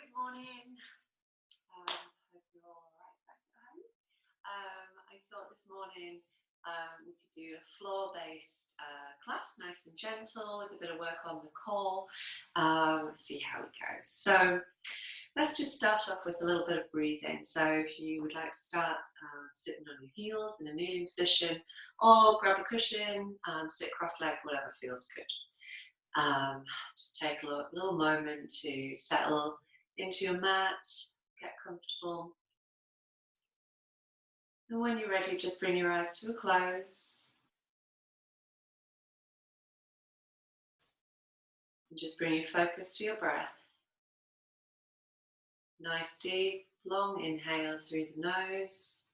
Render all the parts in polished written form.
good morning. Hope you're all right back at home. I thought this morning we could do a floor-based class, nice and gentle, with a bit of work on the core. See how it goes. So let's just start off with a little bit of breathing. So if you would like to start sitting on your heels in a kneeling position, or grab a cushion, sit cross-legged, whatever feels good. Just take a little moment to settle into your mat, get comfortable. And when you're ready, just bring your eyes to a close. And just bring your focus to your breath. Nice, deep, long inhale through the nose.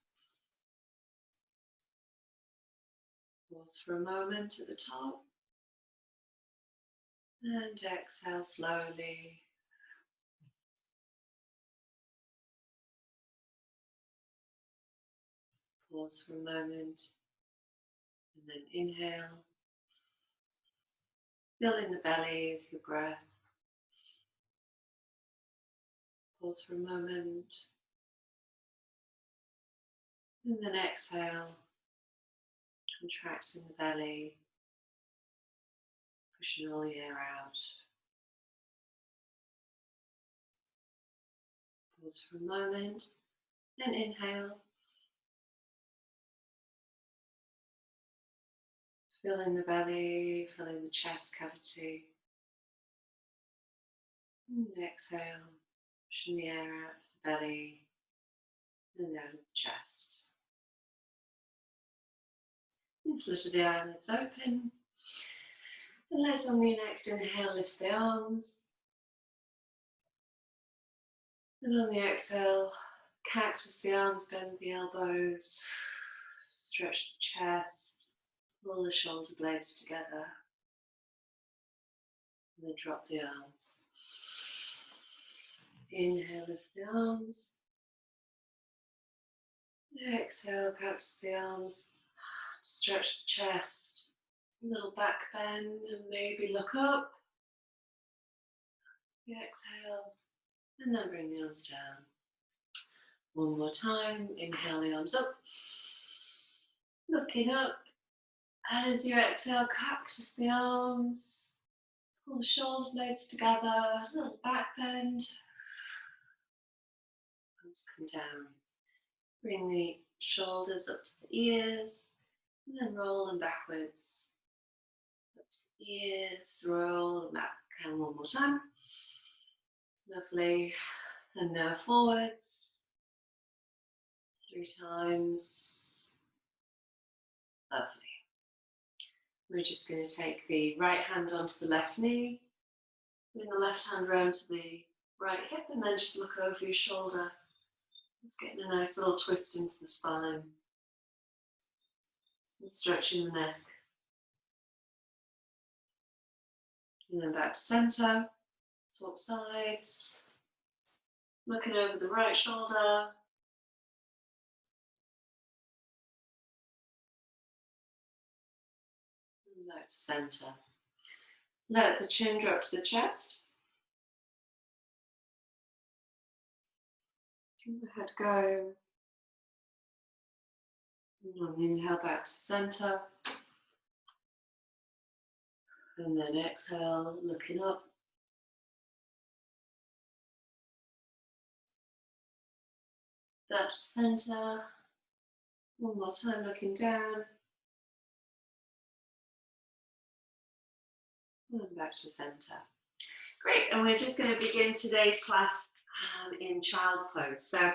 Pause for a moment at the top. And exhale slowly. Pause for a moment. And then inhale. Fill in the belly with your breath. Pause for a moment. And then exhale. Contracting the belly. Pushing all the air out. Pause for a moment. Then inhale. Fill in the belly, fill in the chest cavity. And exhale, pushing the air out of the belly and out of the chest. And flutter the eyelids open. And let's, on the next inhale, lift the arms. And on the exhale, cactus the arms, bend the elbows, stretch the chest, pull the shoulder blades together. And then drop the arms. Inhale, lift the arms. Exhale, cactus the arms, stretch the chest, a little back bend, and maybe look up. Exhale, and then bring the arms down. One more time, inhale the arms up, looking up, and as you exhale, cactus the arms, pull the shoulder blades together, a little back bend, arms come down. Bring the shoulders up to the ears, and then roll them backwards. Up to the ears, roll them back. And one more time. Lovely. And now forwards. 3 times. Lovely. We're just going to take the right hand onto the left knee. Bring the left hand round to the right hip, and then just look over your shoulder. Just getting a nice little twist into the spine. And stretching the neck. And then back to center. Swap sides. Looking over the right shoulder. And back to center. Let the chin drop to the chest. And the head go. And on the inhale, back to center. And then exhale, looking up. Back to center. One more time, looking down. And back to center. Great, and we're just going to begin today's class in child's pose. So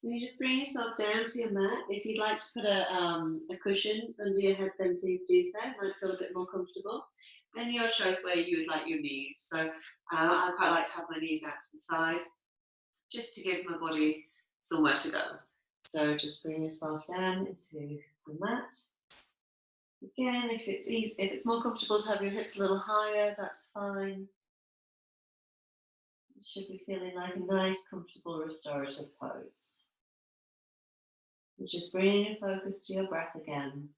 you just bring yourself down to your mat. If you'd like to put a cushion under your head, then please do so. It might feel a bit more comfortable. And your choice where you would like your knees. So I quite like to have my knees out to the side, just to give my body somewhere to go. So just bring yourself down into the mat. Again, if it's more comfortable to have your hips a little higher, that's fine. You should be feeling like a nice, comfortable, restorative pose. And just bring your focus to your breath again.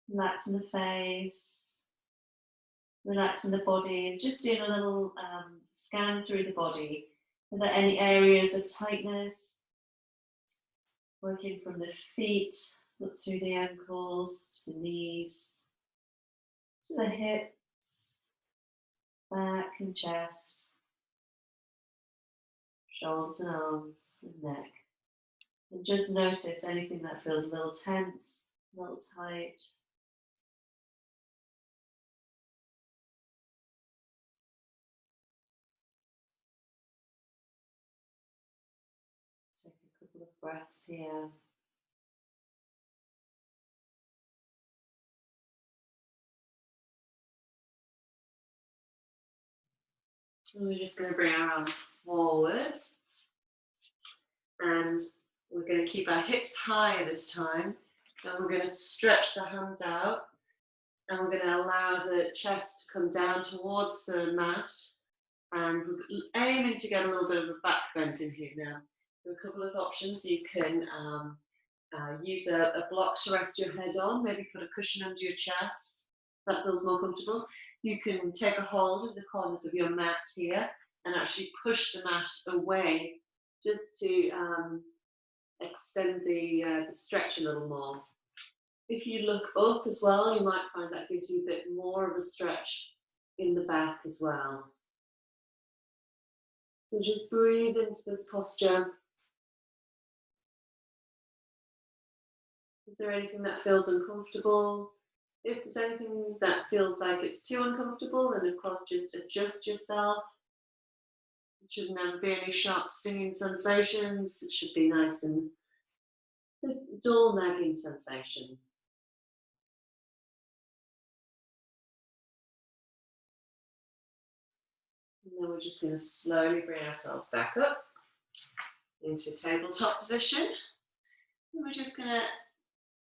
Relaxing the face, relaxing the body, and just doing a little scan through the body Are there any areas of tightness? Working from the feet, look through the ankles, to the knees, to the hips, back and chest, shoulders and arms and neck. And just notice anything that feels a little tense, a little tight. Take a couple of breaths here. And we're just going to bring our arms forwards. And we're going to keep our hips high this time. And we're going to stretch the hands out. And we're going to allow the chest to come down towards the mat. And we're aiming to get a little bit of a back bend in here now. There are a couple of options. You can use a block to rest your head on, maybe put a cushion under your chest. That feels more comfortable. You can take a hold of the corners of your mat here and actually push the mat away just to extend the stretch a little more. If you look up as well, you might find that gives you a bit more of a stretch in the back as well. So just breathe into this posture. Is there anything that feels uncomfortable? If there's anything that feels like it's too uncomfortable, then of course just adjust yourself. It shouldn't ever be any sharp stinging sensations. It should be nice and dull nagging sensation. And then we're just going to slowly bring ourselves back up into tabletop position. And we're just going to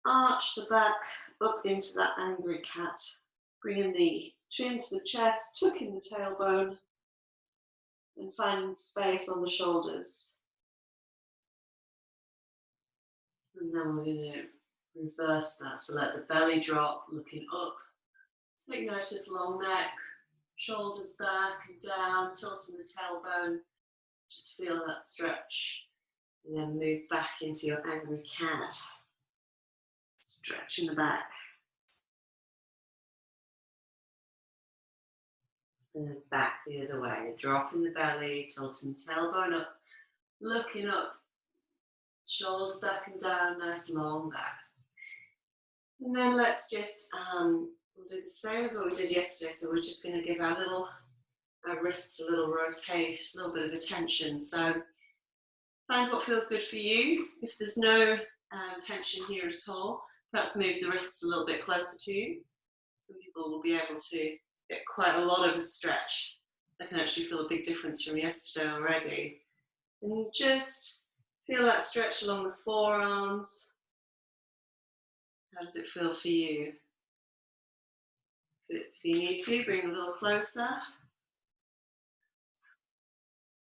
arch the back up into that angry cat, bringing the chin to the chest, tucking the tailbone, and finding space on the shoulders. And then we're going to reverse that, so let the belly drop, looking up. Take notice, long neck, shoulders back and down, tilting the tailbone. Just feel that stretch. And then move back into your angry cat. Stretching the back. And then back the other way. Dropping the belly, tilting the tailbone up, looking up. Shoulders back and down, nice long back. And then let's just, we'll do the same as what we did yesterday. So we're just going to give our wrists a little rotate, a little bit of a tension. So find what feels good for you. If there's no tension here at all, perhaps move the wrists a little bit closer to you. Some people will be able to get quite a lot of a stretch. I can actually feel a big difference from yesterday already. And just feel that stretch along the forearms. How does it feel for you? If you need to, bring a little closer.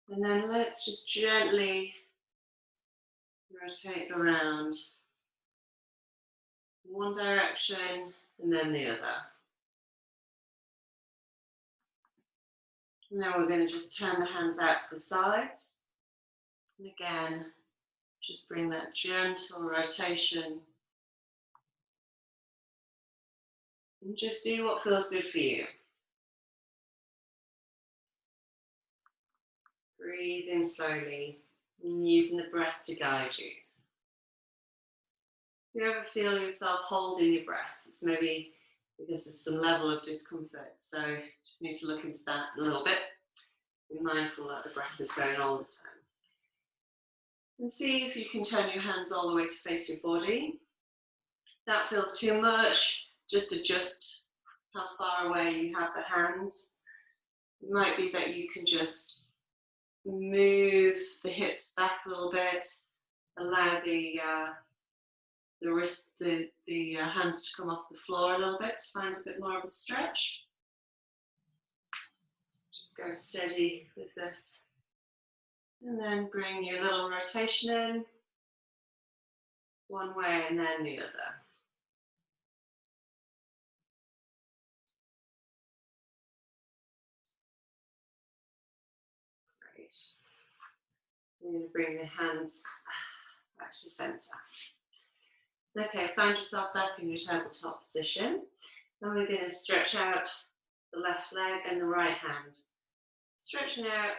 And then let's just gently rotate around. One direction and then the other. And then we're going to just turn the hands out to the sides. And again, just bring that gentle rotation. And just do what feels good for you. Breathing slowly and using the breath to guide you. If you ever feel yourself holding your breath, it's maybe because there's some level of discomfort. So just need to look into that a little bit. Be mindful that the breath is going all the time. And see if you can turn your hands all the way to face your body. If that feels too much, just adjust how far away you have the hands. It might be that you can just move the hips back a little bit, allow the hands to come off the floor a little bit to find a bit more of a stretch. Just go steady with this. And then bring your little rotation in, one way and then the other. Great. We're going to bring the hands back to center. Okay, find yourself back in your tabletop position. Then we're going to stretch out the left leg and the right hand. Stretching out,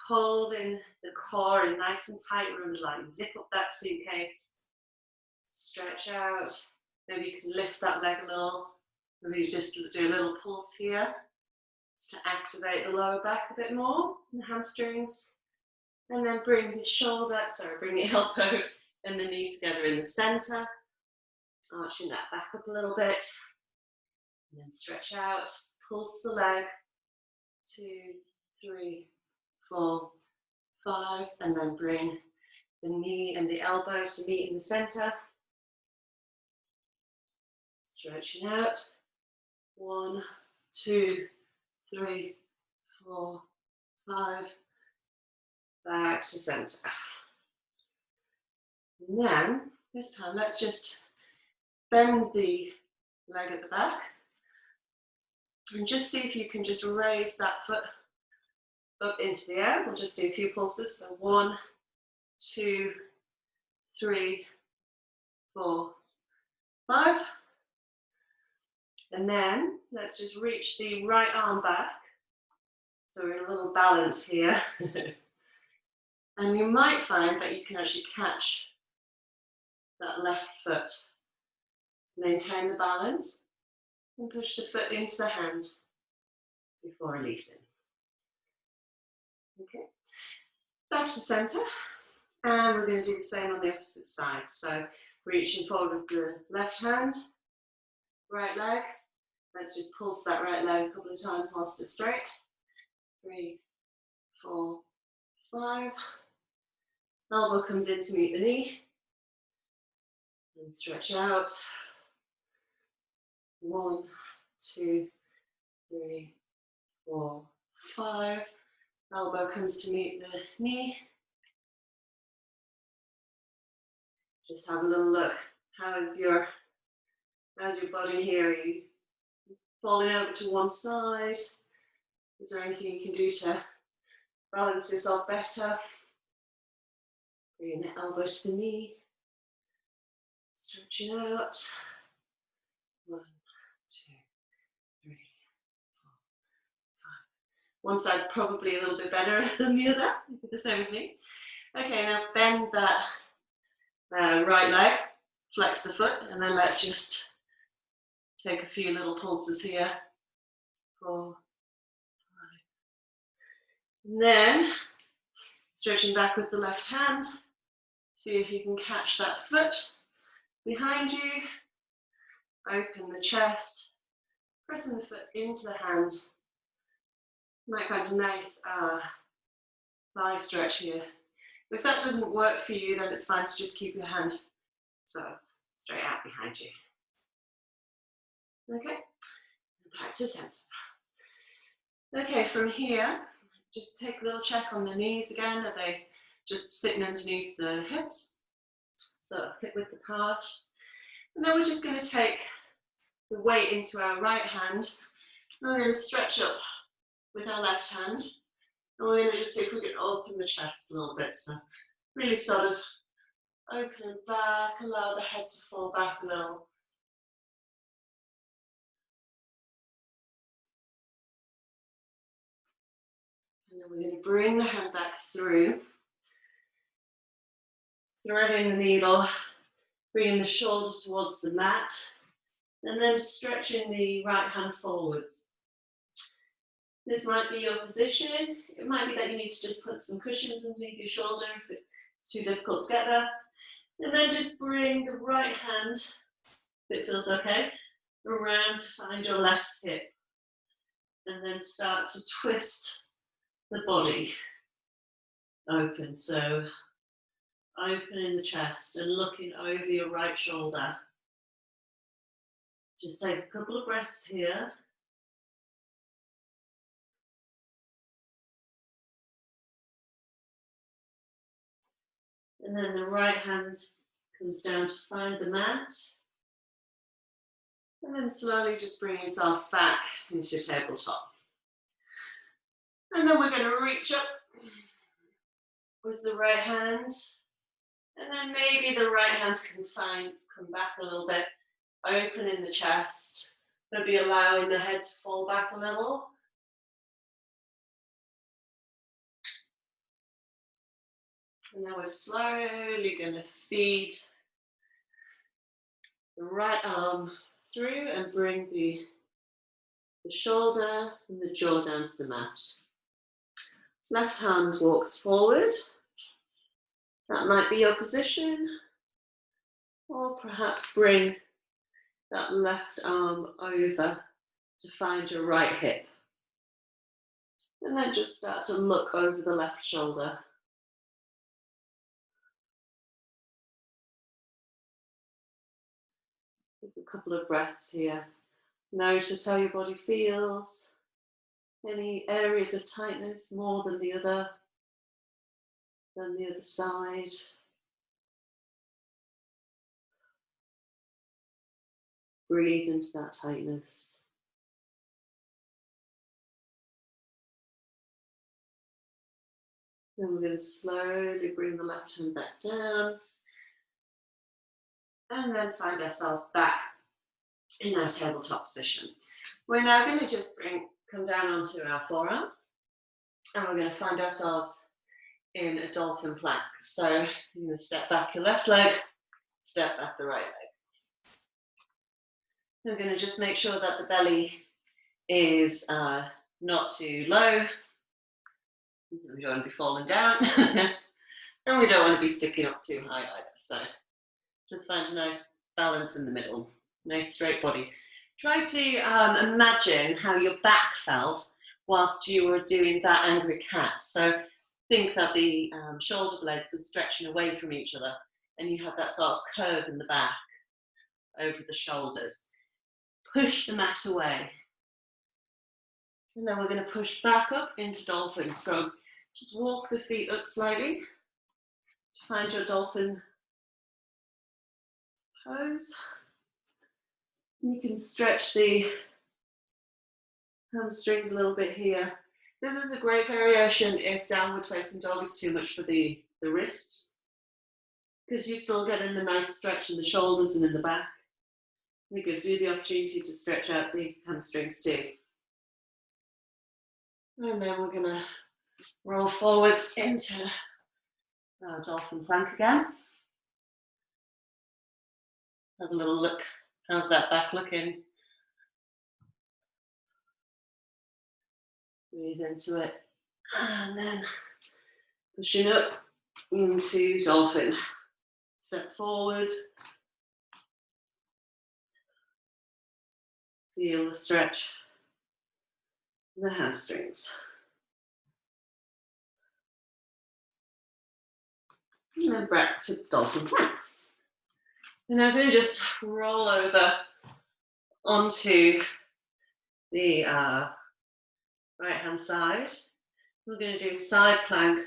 holding the core in nice and tight room, like zip up that suitcase. Stretch out. Maybe you can lift that leg a little. Maybe just do a little pulse here to activate the lower back a bit more, and the hamstrings. And then bring the elbow and the knee together in the center. Arching that back up a little bit. And then stretch out, pulse the leg. 2, 3, 4, 5. And then bring the knee and the elbow to meet in the center. Stretching out. 1, 2, 3, 4, 5. Back to center. And then, this time, let's just bend the leg at the back. And just see if you can just raise that foot up into the air. We'll just do a few pulses. So 1, 2, 3, 4, 5. And then let's just reach the right arm back. So we're in a little balance here. And you might find that you can actually catch that left foot. Maintain the balance and push the foot into the hand before releasing. Okay, back to center. And we're going to do the same on the opposite side. So reaching forward with the left hand, right leg. Let's just pulse that right leg a couple of times whilst it's straight. 3, 4, 5. Elbow comes in to meet the knee. And stretch out. 1, 2, 3, 4, 5. Elbow comes to meet the knee. Just have a little look. How's your body here? Are you falling over to one side? Is there anything you can do to balance yourself better? Bring the elbow to the knee. Stretching out. 1, 2, 3, 4, 5. One side probably a little bit better than the other, the same as me. Okay, now bend that right leg, flex the foot, and then let's just take a few little pulses here. 4, 5. And then stretching back with the left hand. See if you can catch that foot behind you. Open the chest, pressing the foot into the hand. You might find a nice thigh stretch here. If that doesn't work for you, then it's fine to just keep your hand sort of straight out behind you. Okay, back to center. Okay, from here, just take a little check on the knees again. Are they just sitting underneath the hips? So hip width apart. And then we're just going to take the weight into our right hand. And we're going to stretch up with our left hand. And we're going to just see if we can open the chest a little bit. So really sort of open it back, allow the head to fall back a little. And then we're going to bring the hand back through. Threading the needle, bringing the shoulders towards the mat, and then stretching the right hand forwards. This might be your position. It might be that you need to just put some cushions underneath your shoulder if it's too difficult to get there. And then just bring the right hand, if it feels okay, around to find your left hip. And then start to twist the body open. So opening the chest and looking over your right shoulder. Just take a couple of breaths here. And then the right hand comes down to find the mat. And then slowly just bring yourself back into your tabletop. And then we're going to reach up with the right hand. And then maybe the right hand can come back a little bit, opening the chest. Maybe allowing the head to fall back a little. And now we're slowly going to feed the right arm through and bring the shoulder and the jaw down to the mat. Left hand walks forward. That might be your position. Or perhaps bring that left arm over to find your right hip. And then just start to look over the left shoulder. Take a couple of breaths here. Notice how your body feels. Any areas of tightness more than the other side. Breathe into that tightness. Then we're going to slowly bring the left hand back down. And then find ourselves back in our tabletop position. We're now going to just come down onto our forearms. And we're going to find ourselves in a dolphin plank. So you're going to step back your left leg, step back the right leg. We're going to just make sure that the belly is not too low. We don't want to be falling down. And we don't want to be sticking up too high either. So just find a nice balance in the middle. Nice straight body. Try to imagine how your back felt whilst you were doing that angry cat. So think that the shoulder blades were stretching away from each other and you had that sort of curve in the back over the shoulders. Push the mat away. And then we're going to push back up into dolphin. So just walk the feet up slightly to find your dolphin pose. You can stretch the hamstrings a little bit here. This is a great variation if downward facing dog is too much for the wrists, because you're still getting the nice stretch in the shoulders and in the back. It gives you the opportunity to stretch out the hamstrings too. And then we're going to roll forwards into our dolphin plank again. Have a little look. How's that back looking? Breathe into it. And then pushing up into dolphin. Step forward. Feel the stretch in the hamstrings. And then back to dolphin plank. And now I'm going to just roll over onto the right hand side. We're going to do side plank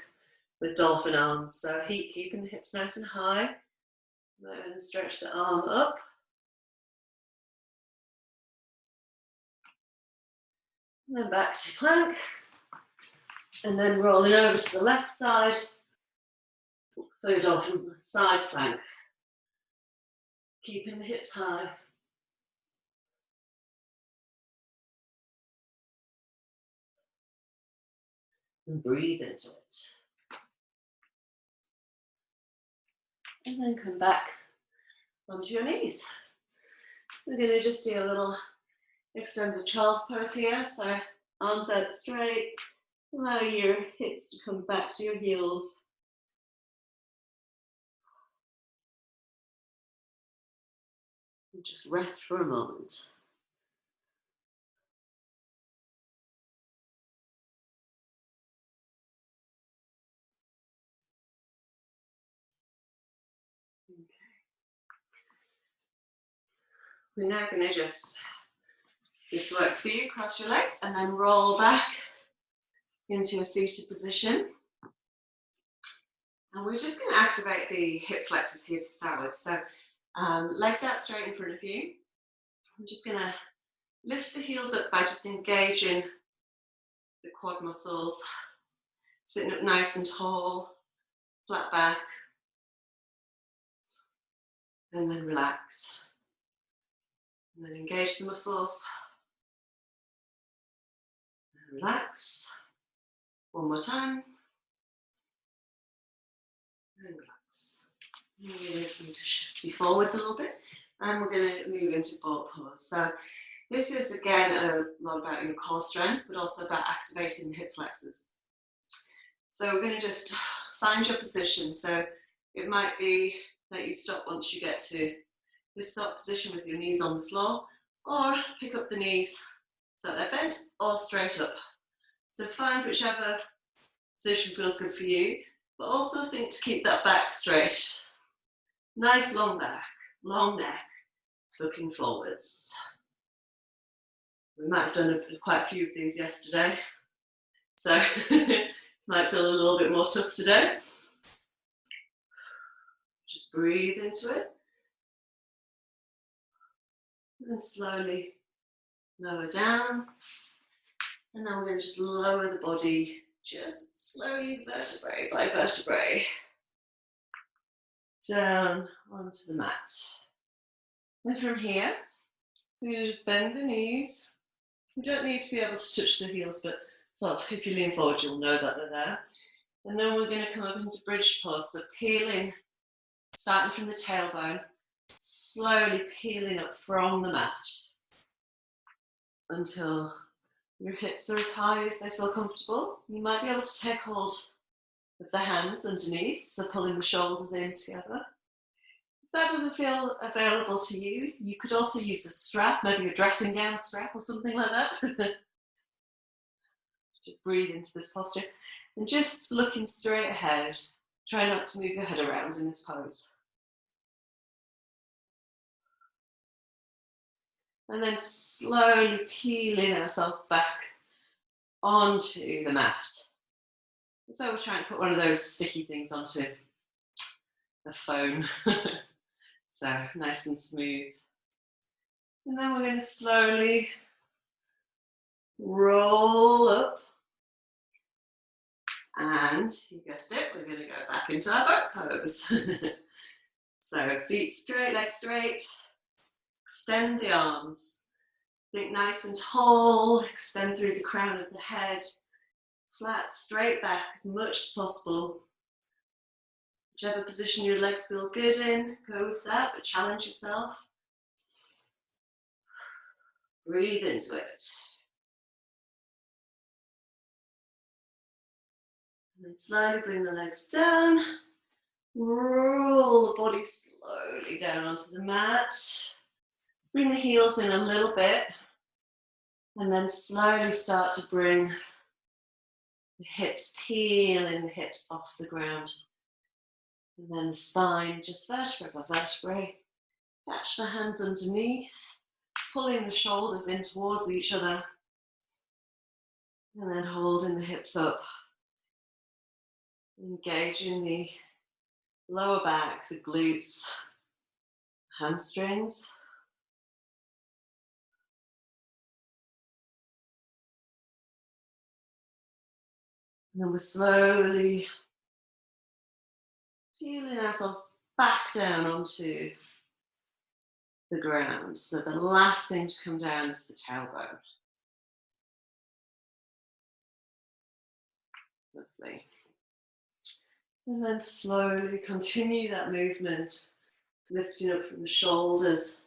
with dolphin arms. So keeping the hips nice and high. We're going to stretch the arm up. And then back to plank. And then rolling over to the left side for your dolphin side plank. Keeping the hips high. And breathe into it. And then come back onto your knees. We're going to just do a little extended child's pose here. So arms out straight. Allow your hips to come back to your heels. And just rest for a moment. Okay. We're now going to just, this works for you, cross your legs and then roll back into a seated position. And we're just going to activate the hip flexors here to start with. So legs out straight in front of you. I'm just going to lift the heels up by just engaging the quad muscles. Sitting up nice and tall. flat back, and then relax. And then engage the muscles. And relax. One more time. And relax. And we're going to shift you forwards a little bit. And we're going to move into boat pose. So this is, again, a lot about your core strength, but also about activating the hip flexors. So we're going to just find your position. So it might be that you stop once you get to this sort of position with your knees on the floor, or pick up the knees so that they're bent or straight up. So find whichever position feels good for you, but also think to keep that back straight. Nice long back, long neck, looking forwards. We might have done quite a few of these yesterday, so it might feel a little bit more tough today. Just breathe into it. And slowly lower down. And then we're going to just lower the body, just slowly, vertebrae by vertebrae, down onto the mat. And from here, we're going to just bend the knees. You don't need to be able to touch the heels, but sort of if you lean forward, you'll know that they're there. And then we're going to come up into bridge pose, so peeling, starting from the tailbone, slowly peeling up from the mat until your hips are as high as they feel comfortable. You might be able to take hold of the hands underneath, so pulling the shoulders in together. If that doesn't feel available to you, you could also use a strap, maybe a dressing gown strap or something like that. Just breathe into this posture and just looking straight ahead. Try not to move your head around in this pose. And then slowly peeling ourselves back onto the mat. So we're trying to put one of those sticky things onto the phone. So nice and smooth. And then we're going to slowly roll up. And you guessed it, we're going to go back into our boat pose. So feet straight, legs straight. Extend the arms. Think nice and tall. Extend through the crown of the head. Flat, straight back as much as possible. Whichever position your legs feel good in, go with that, but challenge yourself. Breathe into it. And then slowly bring the legs down. Roll the body slowly down onto the mat. Bring the heels in a little bit. And then slowly start to bring the hips, peeling the hips off the ground. And then the spine, just vertebrae by vertebrae. Catch the hands underneath, pulling the shoulders in towards each other. And then holding the hips up. Engaging the lower back, the glutes, hamstrings. And then we're slowly peeling ourselves back down onto the ground. So the last thing to come down is the tailbone. Lovely. And then slowly continue that movement, lifting up from the shoulders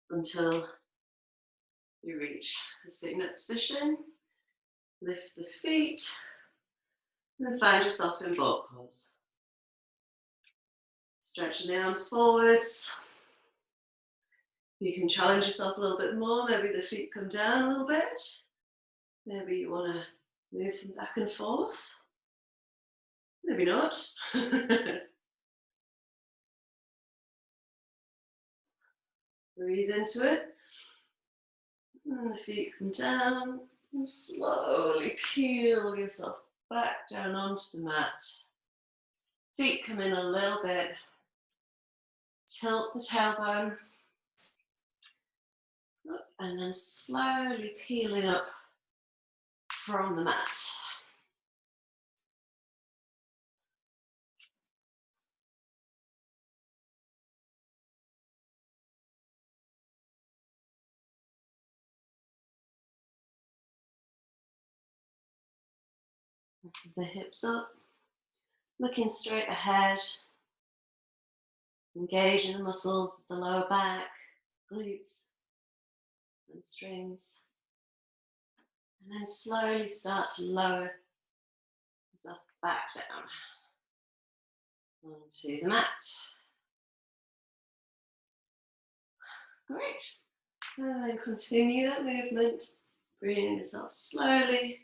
until you reach a sitting up position. Lift the feet and then find yourself in boat pose. Stretching the arms forwards. You can challenge yourself a little bit more. Maybe the feet come down a little bit. Maybe you want to move them back and forth. Maybe not. Breathe into it. And the feet come down. And slowly peel yourself back down onto the mat. Feet come in a little bit. Tilt the tailbone. And then slowly peeling up from the mat. Lift the hips up, looking straight ahead, engaging the muscles of the lower back, glutes, and strings. And then slowly start to lower yourself back down onto the mat. Great. And then continue that movement, bringing yourself slowly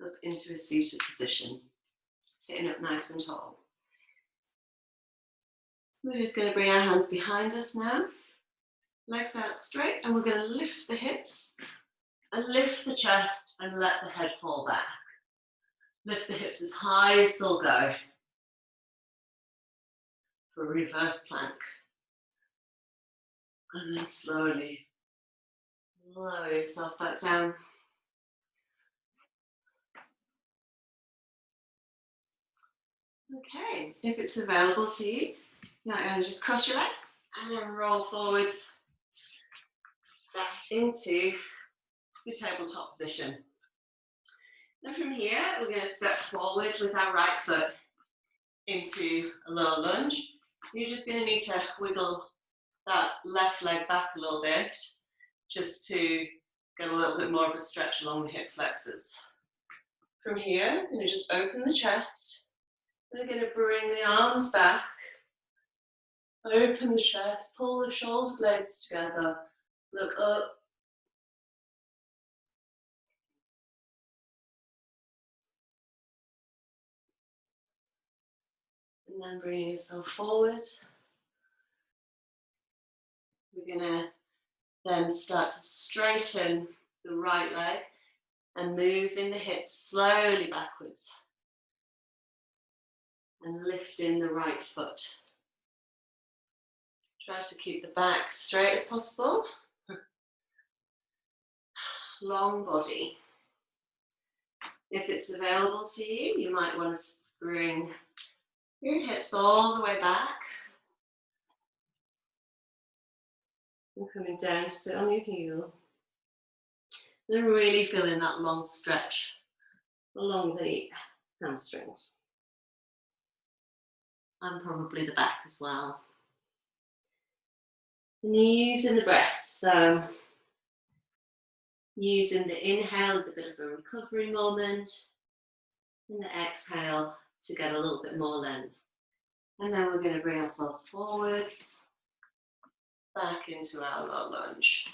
up into a seated position, sitting up nice and tall. We're just going to bring our hands behind us now, legs out straight, and we're going to lift the hips and lift the chest and let the head fall back. Lift the hips as high as they'll go for a reverse plank. And then slowly lower yourself back down. Okay, if it's available to you, now you're going to just cross your legs and then roll forwards back into your tabletop position. And from here, we're going to step forward with our right foot into a low lunge. You're just going to need to wiggle that left leg back a little bit just to get a little bit more of a stretch along the hip flexors. From here, I'm going to just open the chest. We're going to bring the arms back, open the chest, pull the shoulder blades together, look up. And then bring yourself forward. We're going to then start to straighten the right leg and move in the hips slowly backwards. And lift in the right foot. Try to keep the back straight as possible. Long body. If it's available to you, you might want to bring your hips all the way back. And coming down to sit on your heel. And really feeling that long stretch along the hamstrings. And probably the back as well. And using the breath, so using the inhale as a bit of a recovery moment, and the exhale to get a little bit more length. And then we're going to bring ourselves forwards, back into our low lunge.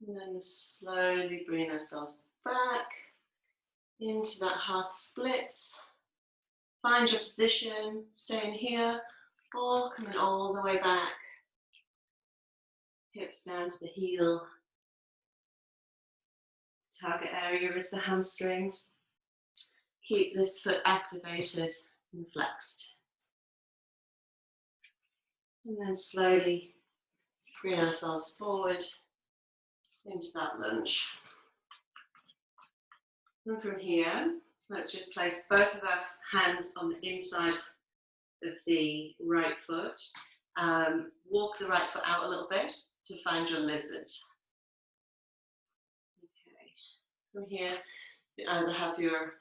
And then slowly bring ourselves back into that half splits. Find your position, staying here, or coming all the way back. Hips down to the heel. Target area is the hamstrings. Keep this foot activated and flexed. And then slowly bring ourselves forward into that lunge. And from here, let's just place both of our hands on the inside of the right foot. Walk the right foot out a little bit to find your lizard. Okay. From here, you either have your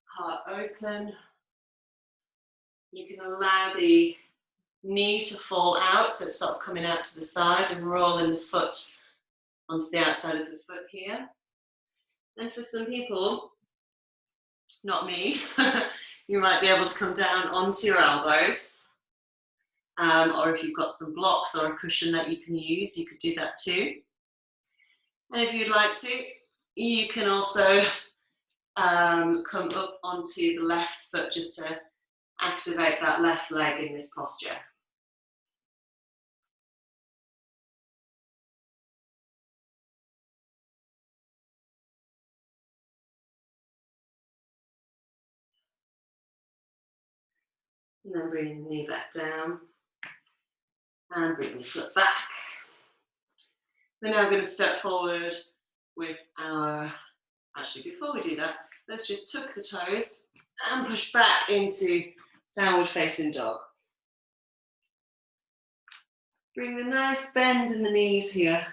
heart open. You can allow the knee to fall out, so it's sort of coming out to the side, and rolling the foot onto the outside of the foot here. And for some people, not me, you might be able to come down onto your elbows. Or if you've got some blocks or a cushion that you can use, you could do that too. And if you'd like to, you can also come up onto the left foot just to activate that left leg in this posture. And then bring the knee back down and bring the foot back. We're now going to step forward with our, actually before we do that, let's just tuck the toes and push back into downward facing dog. Bring the nice bend in the knees here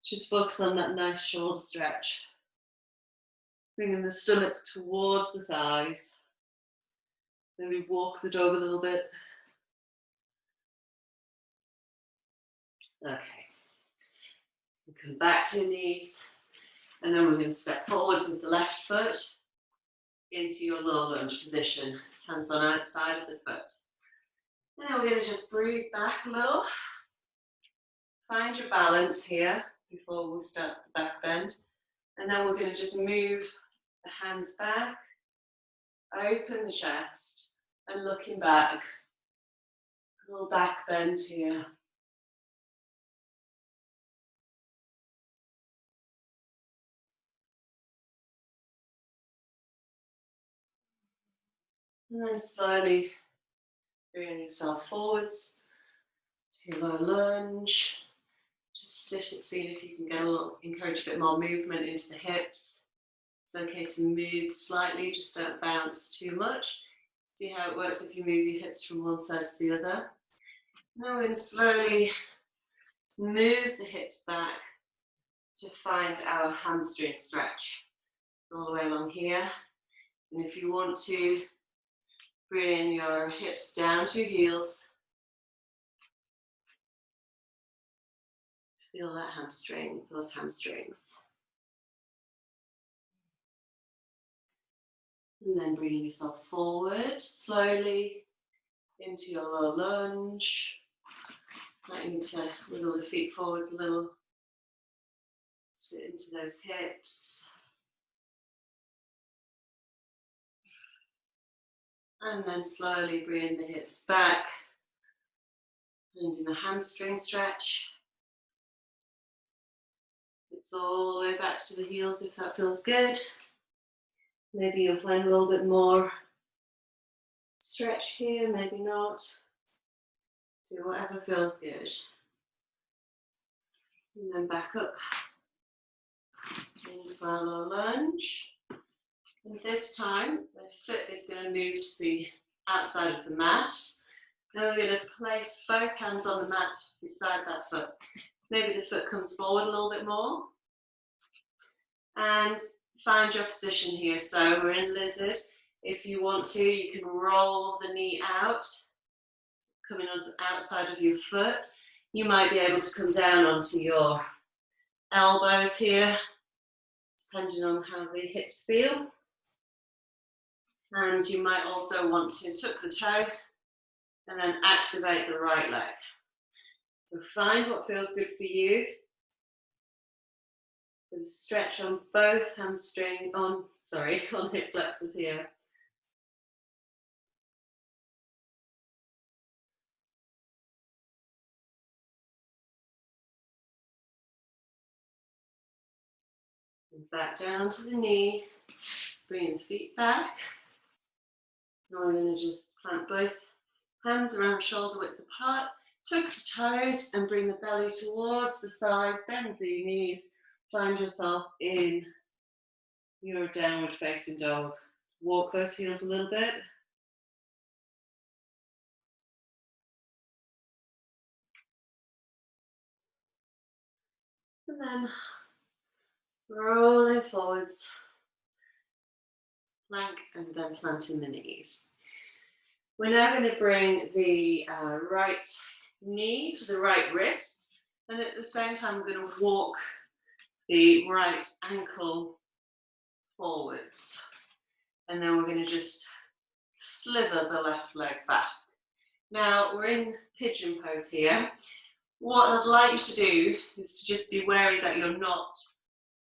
Just focus on that nice shoulder stretch. Bringing the stomach towards the thighs. Maybe walk the dog a little bit. Okay. Come back to your knees. And then we're going to step forwards with the left foot into your low lunge position. Hands on outside of the foot. And then we're going to just breathe back a little. Find your balance here before we start the back bend. And then we're going to just move the hands back, open the chest, and looking back. A little back bend here. And then slowly bring yourself forwards to low lunge. Just sit and see if you can get encourage a bit more movement into the hips. It's okay to move slightly, just don't bounce too much. See how it works if you move your hips from one side to the other. Now we're going to slowly move the hips back to find our hamstring stretch. All the way along here. And if you want to, bring your hips down to your heels. Feel that hamstring, those hamstrings. And then bringing yourself forward slowly into your low lunge. Might need to wiggle the feet forwards a little. Sit into those hips. And then slowly bring the hips back. And in a hamstring stretch. Hips all the way back to the heels if that feels good. Maybe you'll find a little bit more stretch here, maybe not. Do whatever feels good. And then back up into our low lunge. And this time, the foot is going to move to the outside of the mat. Now we're going to place both hands on the mat beside that foot. Maybe the foot comes forward a little bit more. And find your position here. So we're in lizard. If you want to, you can roll the knee out, coming onto the outside of your foot. You might be able to come down onto your elbows here, depending on how the hips feel. And you might also want to tuck the toe and then activate the right leg. So find what feels good for you. With a stretch on both on hip flexors here. And back down to the knee, bring the feet back. Now we're going to just plant both hands around shoulder width apart, tuck the toes and bring the belly towards the thighs, bend the knees, find yourself in your downward facing dog. Walk those heels a little bit. And then rolling forwards, plank, and then planting the knees. We're now going to bring the right knee to the right wrist, and at the same time we're going to walk the right ankle forwards. And then we're going to just slither the left leg back. Now we're in pigeon pose here. What I'd like you to do is to just be wary that you're not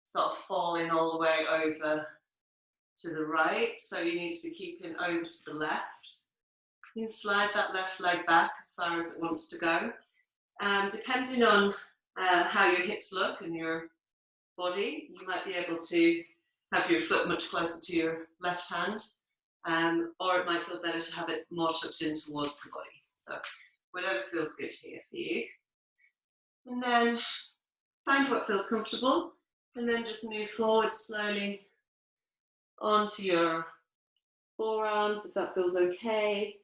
sort of falling all the way over to the right. So you need to be keeping over to the left. You can slide that left leg back as far as it wants to go. Depending on how your hips look and your body, you might be able to have your foot much closer to your left hand, or it might feel better to have it more tucked in towards the body. So whatever feels good here for you. And then find what feels comfortable, and then just move forward slowly onto your forearms if that feels okay,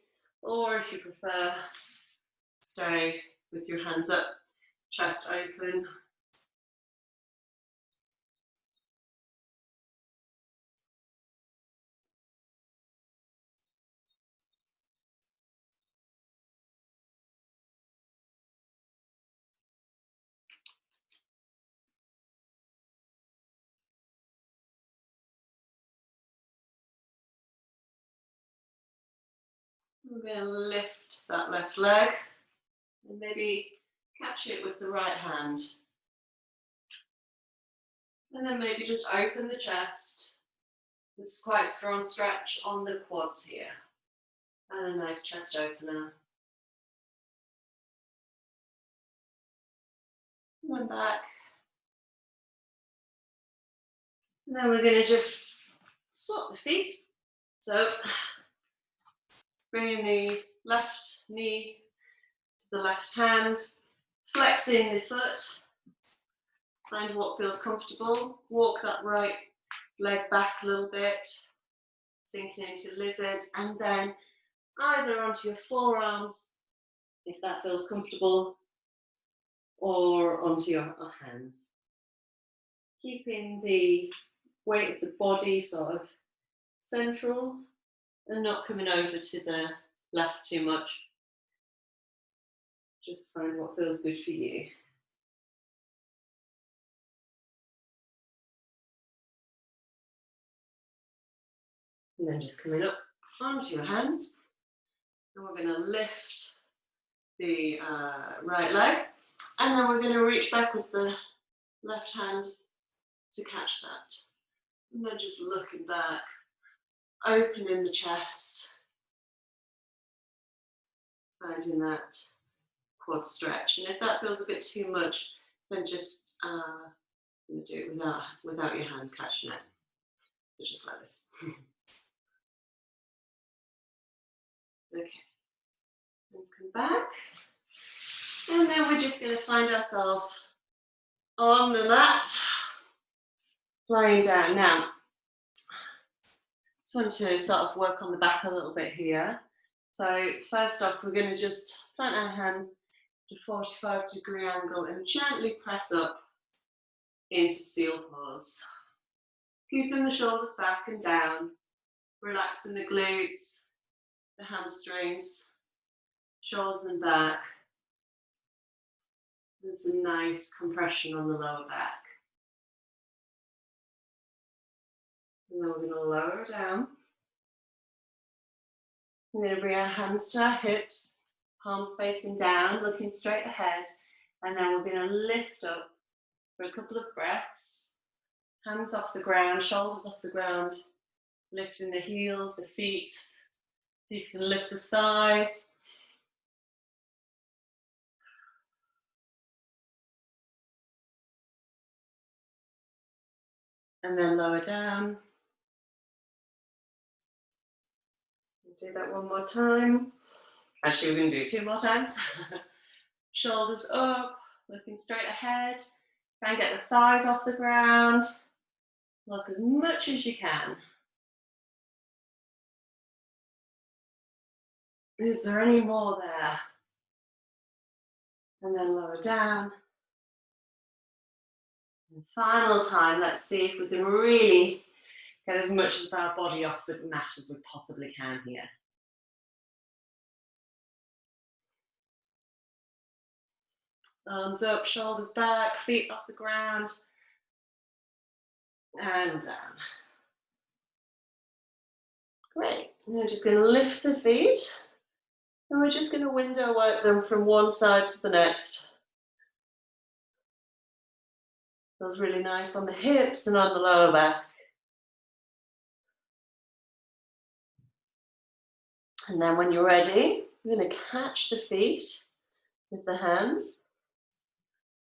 or if you prefer, stay with your hands up, chest open, We're going to lift that left leg and maybe catch it with the right hand. And then maybe just open the chest. This is quite a strong stretch on the quads here. And a nice chest opener. And then back. And then we're going to just swap the feet. So bringing the left knee to the left hand, flexing the foot, find what feels comfortable, walk that right leg back a little bit, sinking into lizard, and then either onto your forearms, if that feels comfortable, or onto your hands. Keeping the weight of the body sort of central and not coming over to the left too much. Just find what feels good for you. And then just coming up onto your hands. And we're going to lift the right leg. And then we're going to reach back with the left hand to catch that. And then just looking back, opening the chest, finding that quad stretch. And if that feels a bit too much, then just do it without your hand catching it. So just like this. Okay. Let's come back. And then we're just going to find ourselves on the mat, lying down. Now, just want to sort of work on the back a little bit here. So first off, we're going to just plant our hands at a 45-degree angle and gently press up into seal pose. Keeping the shoulders back and down, relaxing the glutes, the hamstrings, shoulders and back. There's a nice compression on the lower back. And then we're going to lower down. We're going to bring our hands to our hips, palms facing down, looking straight ahead. And then we're going to lift up for a couple of breaths. Hands off the ground, shoulders off the ground, lifting the heels, the feet. See if you can lift the thighs. And then lower down. Do that one more time. Actually, we're going to do 2 more times. Shoulders up, looking straight ahead. Try and get the thighs off the ground. Look as much as you can. Is there any more there? And then lower down. And final time, let's see if we can really get as much of our body off the mat as we possibly can here. Arms up, shoulders back, feet off the ground. And down. Great. And we're just going to lift the feet. And we're just going to window work them from one side to the next. Feels really nice on the hips and on the lower back. And then when you're ready, you're going to catch the feet with the hands.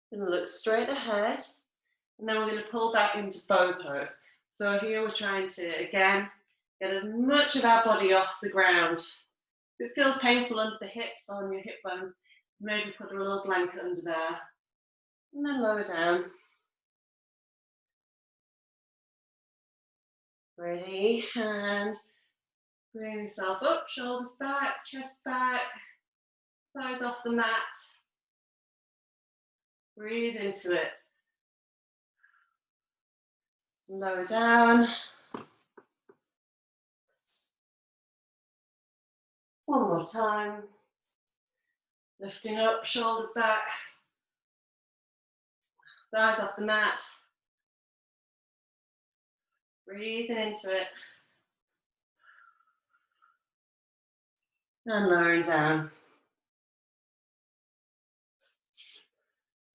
We're going to look straight ahead. And then we're going to pull back into bow pose. So here we're trying to, again, get as much of our body off the ground. If it feels painful under the hips or on your hip bones, maybe put a little blanket under there. And then lower down. Ready, and bring yourself up, shoulders back, chest back, thighs off the mat. Breathe into it. Lower down. One more time. Lifting up, shoulders back, thighs off the mat. Breathing into it. And lowering down.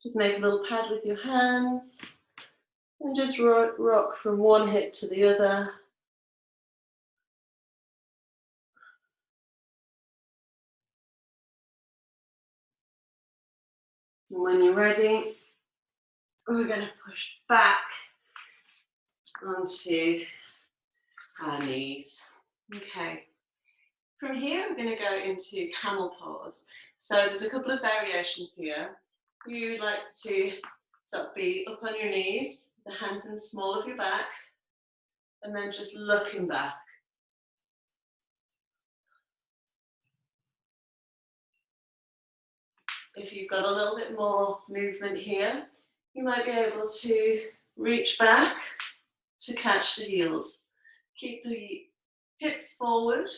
Just make a little pad with your hands and just rock from one hip to the other. And when you're ready, we're going to push back onto our knees. Okay. From here, we're going to go into camel pose. So there's a couple of variations here. You'd like to sort of be up on your knees, the hands in the small of your back, and then just looking back. If you've got a little bit more movement here, you might be able to reach back to catch the heels. Keep the hips forward.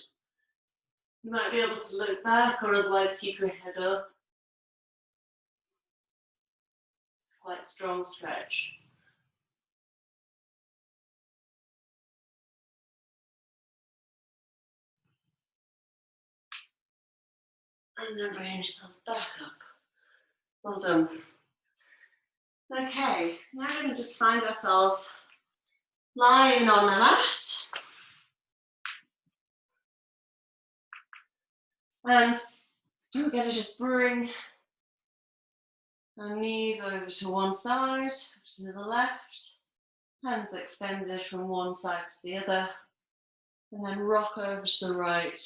You might be able to look back or otherwise keep your head up. It's quite a strong stretch. And then bring yourself back up. Well done. Okay, now we're going to just find ourselves lying on the mat. And we're going to just bring our knees over to one side, to the left, hands extended from one side to the other, and then rock over to the right,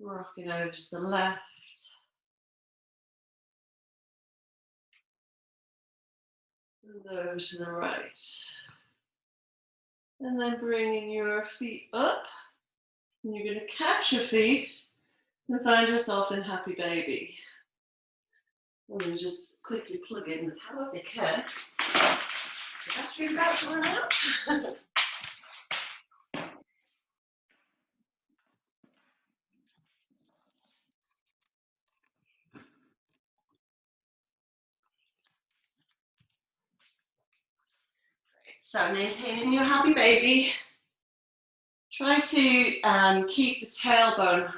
rocking over to the left, and over to the right. And then bringing your feet up, and you're going to catch your feet and find yourself in happy baby. I'm going to just quickly plug in the power because the battery's about to run out. So maintaining your happy baby. Try to keep the tailbone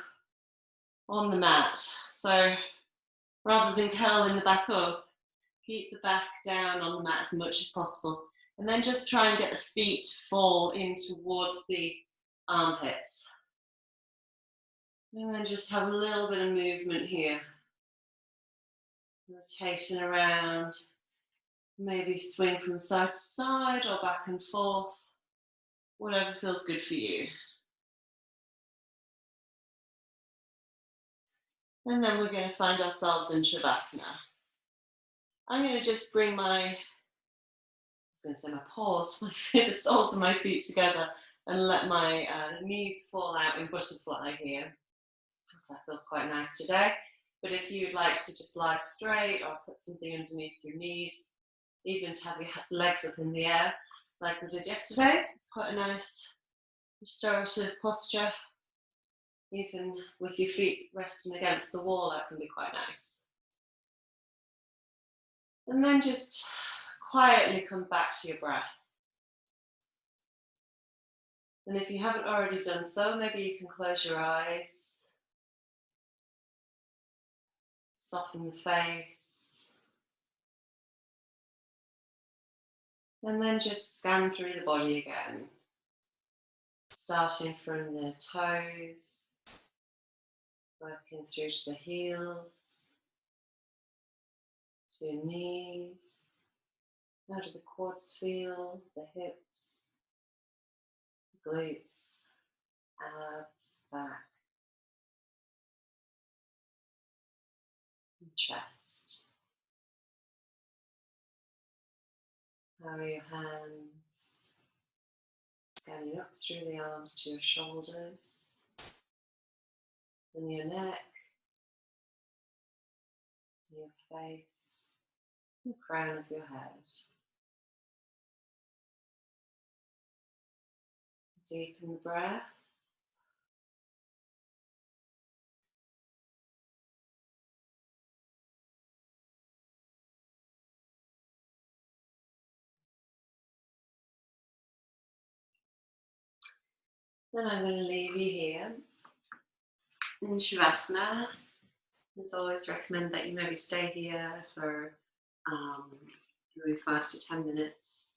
on the mat. So rather than curling the back up, keep the back down on the mat as much as possible. And then just try and get the feet to fall in towards the armpits. And then just have a little bit of movement here. Rotating around. Maybe swing from side to side or back and forth. Whatever feels good for you. And then we're going to find ourselves in Shavasana. I'm going to just bring my paws, the soles of my feet together and let my knees fall out in butterfly here. So that feels quite nice today. But if you'd like to just lie straight or put something underneath your knees, even to have your legs up in the air, like we did yesterday, it's quite a nice restorative posture. Even with your feet resting against the wall, that can be quite nice. And then just quietly come back to your breath. And if you haven't already done so, maybe you can close your eyes, soften the face, and then just scan through the body again, starting from the toes, working through to the heels, to your knees. How do the quads feel, the hips, the glutes, abs, back, and chest. How are your hands? Scanning up through the arms to your shoulders, and your neck, your face, the crown of your head. Deepen the breath. Then I'm going to leave you here in Shavasana. As always, recommend that you maybe stay here for maybe 5 to 10 minutes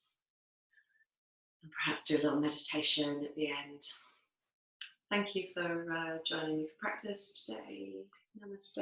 and perhaps do a little meditation at the end. Thank you for joining me for practice today. Namaste.